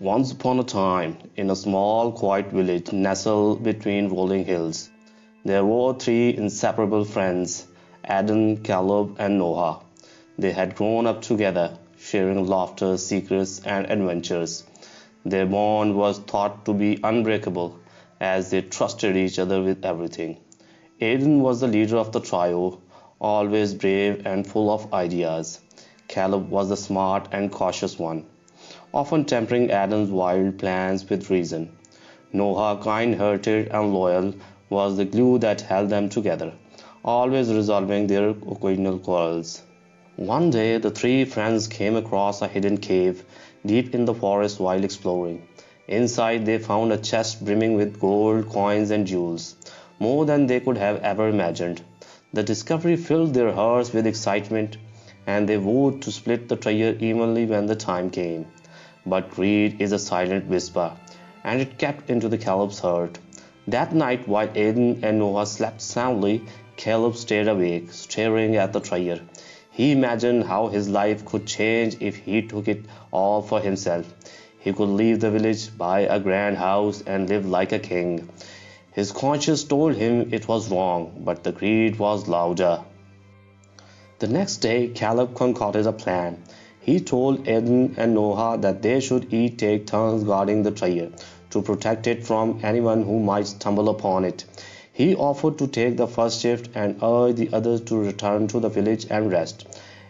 Once upon a time, in a small, quiet village nestled between rolling hills, there were three inseparable friends, Aiden, Caleb, and Noah. They had grown up together, sharing laughter, secrets, and adventures. Their bond was thought to be unbreakable, as they trusted each other with everything. Aiden was the leader of the trio, always brave and full of ideas. Caleb was the smart and cautious one, often tempering Adam's wild plans with reason. Noah, kind-hearted and loyal, was the glue that held them together, always resolving their occasional quarrels. One day, the three friends came across a hidden cave deep in the forest while exploring. Inside, they found a chest brimming with gold, coins, and jewels, more than they could have ever imagined. The discovery filled their hearts with excitement, and they vowed to split the treasure evenly when the time came. But greed is a silent whisper, and it crept into the Caleb's heart. That night, while Aiden and Noah slept soundly, Caleb stayed awake, staring at the treasure. He imagined how his life could change if he took it all for himself. He could leave the village, buy a grand house, and live like a king. His conscience told him it was wrong, but the greed was louder. The next day, Caleb concocted a plan. He told Aiden and Noah that they should each take turns guarding the treasure to protect it from anyone who might stumble upon it. He offered to take the first shift and urged the others to return to the village and rest.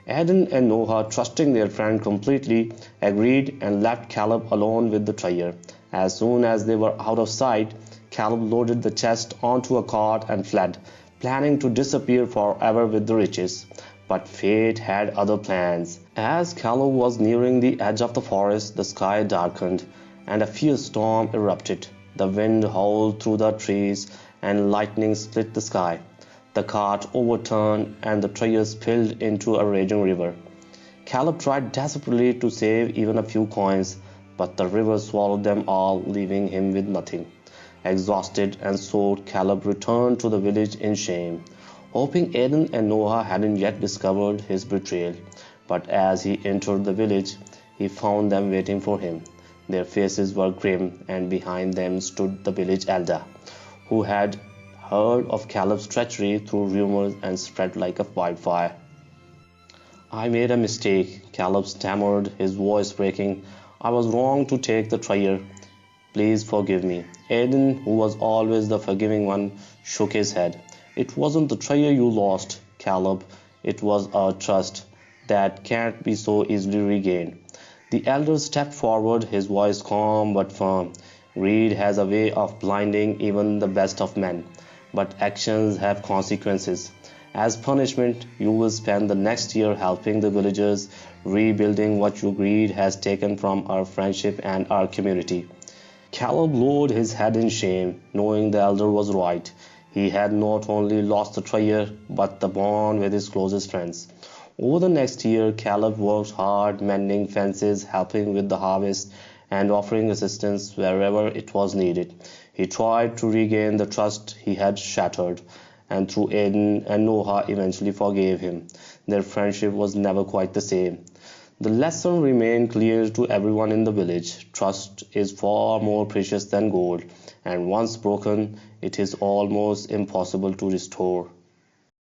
Aiden and Noah, trusting their friend completely, agreed and left Caleb alone with the treasure. As soon as they were out of sight, Caleb loaded the chest onto a cart and fled, planning to disappear forever with the riches. But fate had other plans. As Caleb was nearing the edge of the forest, the sky darkened and a fierce storm erupted. The wind howled through the trees and lightning split the sky. The cart overturned and the treasure spilled into a raging river. Caleb tried desperately to save even a few coins, but the river swallowed them all, leaving him with nothing. Exhausted and soaked, Caleb returned to the village in shame, hoping Aiden and Noah hadn't yet discovered his betrayal. But as he entered the village, he found them waiting for him. Their faces were grim, and behind them stood the village elder, who had heard of Caleb's treachery through rumors and spread like a wildfire. "I made a mistake," Caleb stammered, his voice breaking. "I was wrong to take the treasure. Please forgive me." Aiden, who was always the forgiving one, shook his head. "It wasn't the treasure you lost, Caleb. It was our trust that can't be so easily regained." The elder stepped forward, his voice calm but firm. "Greed has a way of blinding even the best of men, but actions have consequences. As punishment, you will spend the next year helping the villagers, rebuilding what your greed has taken from our friendship and our community." Caleb lowered his head in shame, knowing the elder was right. He had not only lost the treasure, but the bond with his closest friends. Over the next year, Caleb worked hard, mending fences, helping with the harvest, and offering assistance wherever it was needed. He tried to regain the trust he had shattered, and through Aiden and Noah eventually forgave him. Their friendship was never quite the same. The lesson remained clear to everyone in the village. Trust is far more precious than gold, and once broken, it is almost impossible to restore.